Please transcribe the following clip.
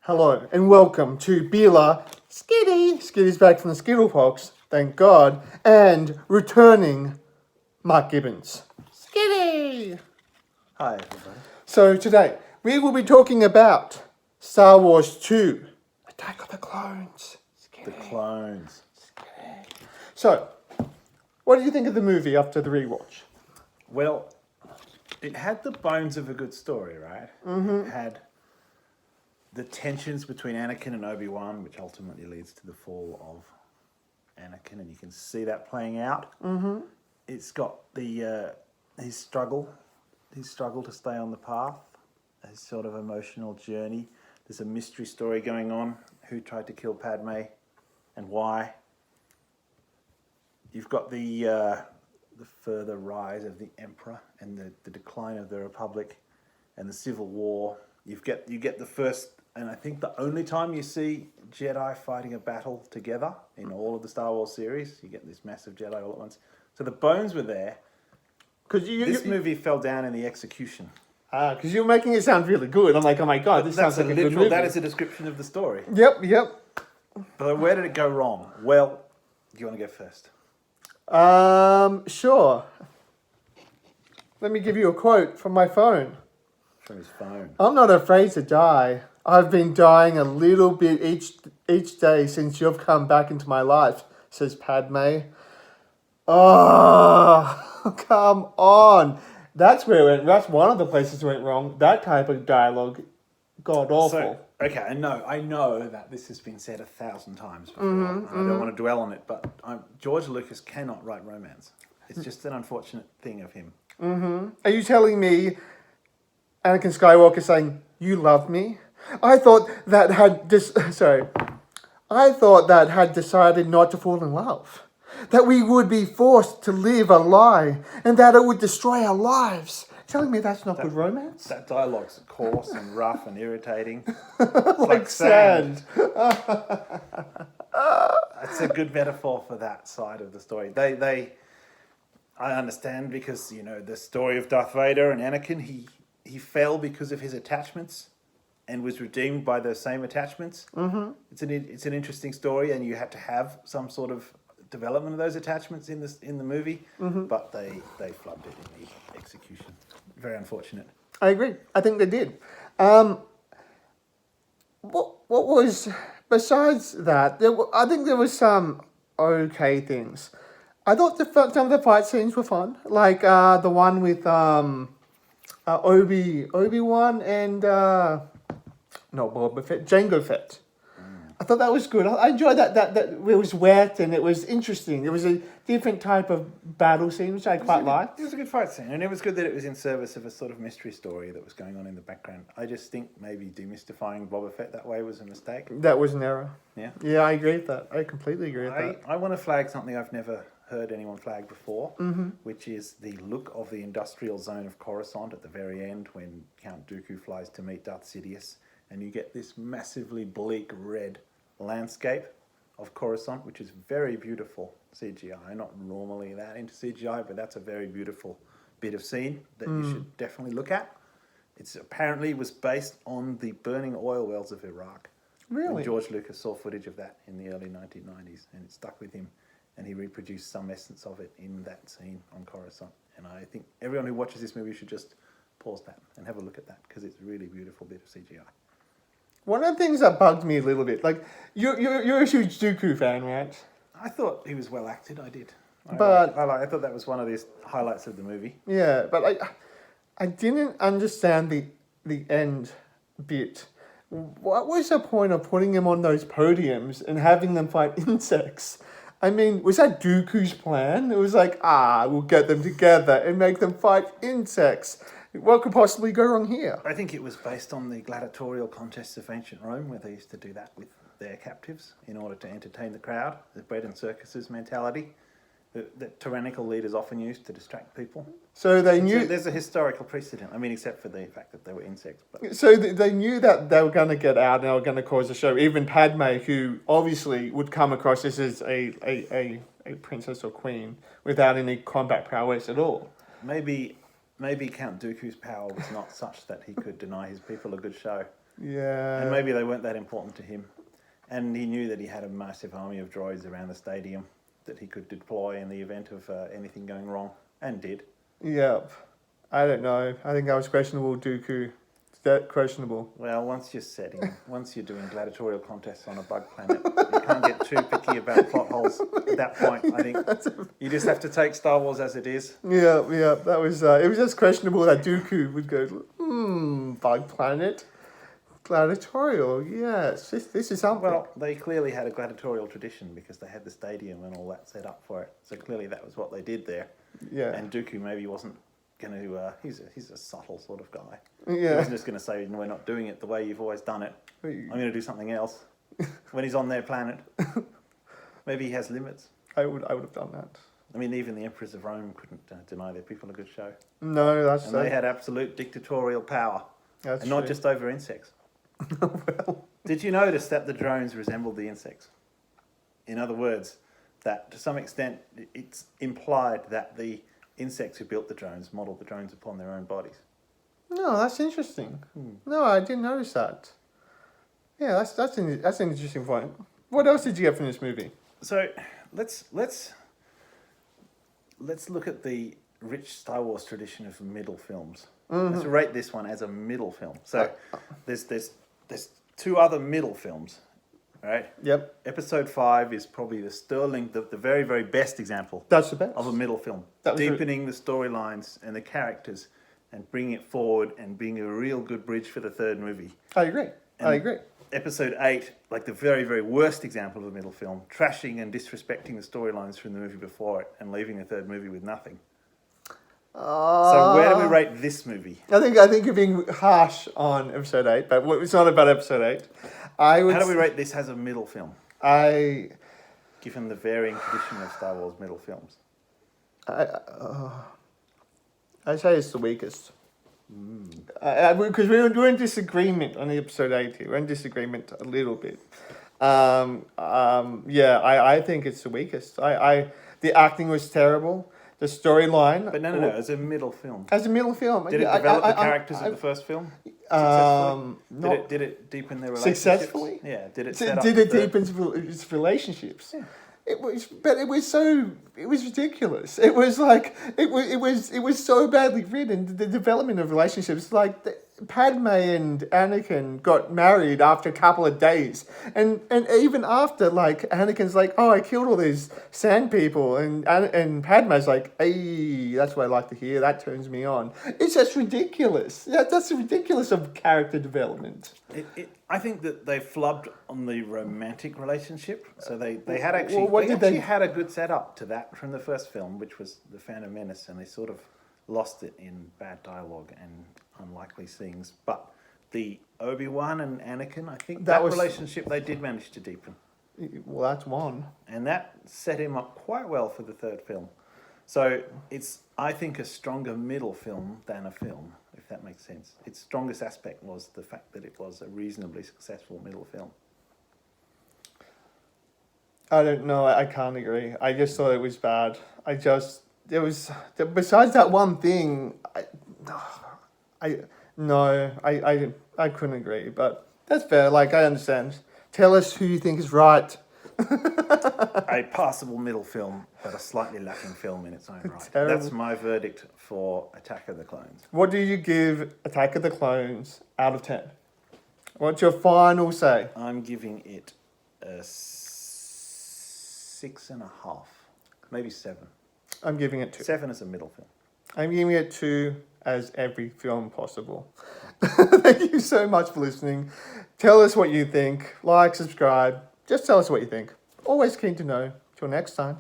Hello and welcome to Bela, Skitty. Skitty's back from the Skittle Box, thank God, and returning Mark Gibbons. Skitty! Hi, everybody. So today we will be talking about Star Wars 2, Attack of the Clones. The Skitty. clones. So, what did you think of the movie after the rewatch? Well, it had the bones of a good story, right? It had the tensions between Anakin and Obi-Wan, which ultimately leads to the fall of Anakin, and you can see that playing out. It's got the his struggle to stay on the path, his sort of emotional journey. There's a mystery story going on. Who tried to kill Padme, and why? You've got the further rise of the Emperor and the decline of the Republic and the Civil War. You get the first, and I think the only time you see Jedi fighting a battle together in all of the Star Wars series. You get this massive Jedi all at once. So the bones were there. Because This movie fell down in the execution. because you're making it sound really good. I'm like, oh my God, this sounds like a good movie. That is a description of the story. Yep. But where did it go wrong? Well, do you want to go first? Sure. Let me give you a quote from my phone. From his phone. I'm not afraid to die. I've been dying a little bit each day since you've come back into my life, says Padme. Oh, come on. That's where it went. That's one of the places it went wrong. That type of dialogue, god awful. So, okay, I know that this has been said 1,000 times before. I don't want to dwell on it, but George Lucas cannot write romance. It's just an unfortunate thing of him. Are you telling me Anakin Skywalker saying, "You love me"? I thought that had decided not to fall in love. That we would be forced to live a lie, and that it would destroy our lives. Telling me that's not good romance? That dialogue's coarse and rough and irritating. Like sand. It's a good metaphor for that side of the story. I understand because, the story of Darth Vader and Anakin, he fell because of his attachments and was redeemed by those same attachments. It's an interesting story, and you had to have some sort of development of those attachments in the movie, but they flubbed it in the execution. Very unfortunate. I agree. I think they did. What was besides that? I think there was some okay things. I thought some of the fight scenes were fun, like the one with Obi-Wan and not Boba Fett, Jango Fett. I thought that was good. I enjoyed that it was wet and it was interesting. It was a different type of battle scene, which I quite liked. It was a good fight scene, and it was good that it was in service of a sort of mystery story that was going on in the background. I just think maybe demystifying Boba Fett that way was a mistake. That was an error. Yeah. Yeah, I agree with that. I completely agree with that. I want to flag something I've never heard anyone flag before, which is the look of the industrial zone of Coruscant at the very end when Count Dooku flies to meet Darth Sidious, and you get this massively bleak red landscape of Coruscant, which is very beautiful CGI. I'm not normally that into CGI, but that's a very beautiful bit of scene that you should definitely look at. It's apparently was based on the burning oil wells of Iraq. Really? And George Lucas saw footage of that in the early 1990s, and it stuck with him, and he reproduced some essence of it in that scene on Coruscant. And I think everyone who watches this movie should just pause that and have a look at that, because it's a really beautiful bit of CGI. One of the things that bugged me a little bit, like you're a huge Dooku fan, right? I thought he was well acted. I did. I thought that was one of the highlights of the movie. Yeah, but I didn't understand the end bit. What was the point of putting him on those podiums and having them fight insects? I mean, was that Dooku's plan? It was like, we'll get them together and make them fight insects. What could possibly go wrong here? I think it was based on the gladiatorial contests of ancient Rome, where they used to do that with their captives in order to entertain the crowd. The bread and circuses mentality that tyrannical leaders often use to distract people. So they knew... So there's a historical precedent. I mean, except for the fact that they were insects. But so they knew that they were going to get out and they were going to cause a show. Even Padme, who obviously would come across as a princess or queen without any combat prowess at all. Maybe Count Dooku's power was not such that he could deny his people a good show. Yeah. And maybe they weren't that important to him. And he knew that he had a massive army of droids around the stadium that he could deploy in the event of anything going wrong, and did. Yep. I don't know. I think that was questionable, Dooku. Is that questionable? Well, once you're doing gladiatorial contests on a bug planet, you can't get too picky about plot holes at that point. I think you just have to take Star Wars as it is. Yeah. That was. It was just questionable that Dooku would go, bug planet, gladiatorial. Yes, this is something. Well, they clearly had a gladiatorial tradition because they had the stadium and all that set up for it. So clearly that was what they did there. Yeah. And Dooku maybe wasn't going to. He's a subtle sort of guy. Yeah. He wasn't just going to say, "No, we're not doing it the way you've always done it. I'm going to do something else." When he's on their planet, maybe he has limits. I would have done that. I mean, even the emperors of Rome couldn't deny their people a good show, No, that's and they had absolute dictatorial power, that's and not true. just over insects. Well, Did you notice that the drones resembled the insects? In other words, that to some extent it's implied that the insects who built the drones modelled the drones upon their own bodies. no, that's interesting. No, I didn't notice that. Yeah, that's an interesting point. What else did you get from this movie? So let's look at the rich Star Wars tradition of middle films. Let's rate this one as a middle film. So there's two other middle films, right? Yep, Episode 5 is probably the very, very best example that's the best. of a middle film. That was Deepening the storylines and the characters and bringing it forward and being a real good bridge for the third movie. I agree. And I agree. Episode 8, like the very, very worst example of a middle film, trashing and disrespecting the storylines from the movie before it and leaving the third movie with nothing. So where do we rate this movie? I think you're being harsh on episode 8, but it's not about episode 8. How do we rate this as a middle film, I given the varying tradition of Star Wars middle films? I'd say it's the weakest. Because we're in disagreement on the episode 8 here. We're in disagreement a little bit. Yeah, I think it's the weakest. The acting was terrible. The storyline. But no, as a middle film. As a middle film. Did it develop the characters of the first film? Successfully? Did it deepen their relationships? Successfully? Yeah. Did it deepen its relationships? Yeah. It was ridiculous. It was like it was so badly written. The development of relationships, like Padme and Anakin got married after a couple of days, and even after, like, Anakin's like, "Oh, I killed all these sand people," and Padme's like, "Hey, that's what I like to hear. That turns me on." It's just ridiculous. That's ridiculous of character development. I think that they flubbed on the romantic relationship. So they had had a good setup to that from the first film, which was The Phantom Menace, and they sort of lost it in bad dialogue and unlikely scenes. But the Obi-Wan and Anakin, I think that relationship they did manage to deepen. Well, that's one. And that set him up quite well for the third film. So it's, I think, a stronger middle film than a film, if that makes sense. Its strongest aspect was the fact that it was a reasonably successful middle film. I don't know. I can't agree. I just thought it was bad. Besides that one thing, I couldn't agree. But that's fair. Like, I understand. Tell us who you think is right. A passable middle film, but a slightly lacking film in its own right. Terrible. That's my verdict for Attack of the Clones. What do you give Attack of the Clones out of 10? What's your final say? I'm giving it a 6.5, maybe 7. I'm giving it 2. 7 is a middle film. I'm giving it 2 as every film possible. Thank you so much for listening. Tell us what you think. Like, subscribe. Just tell us what you think. Always keen to know. Till next time.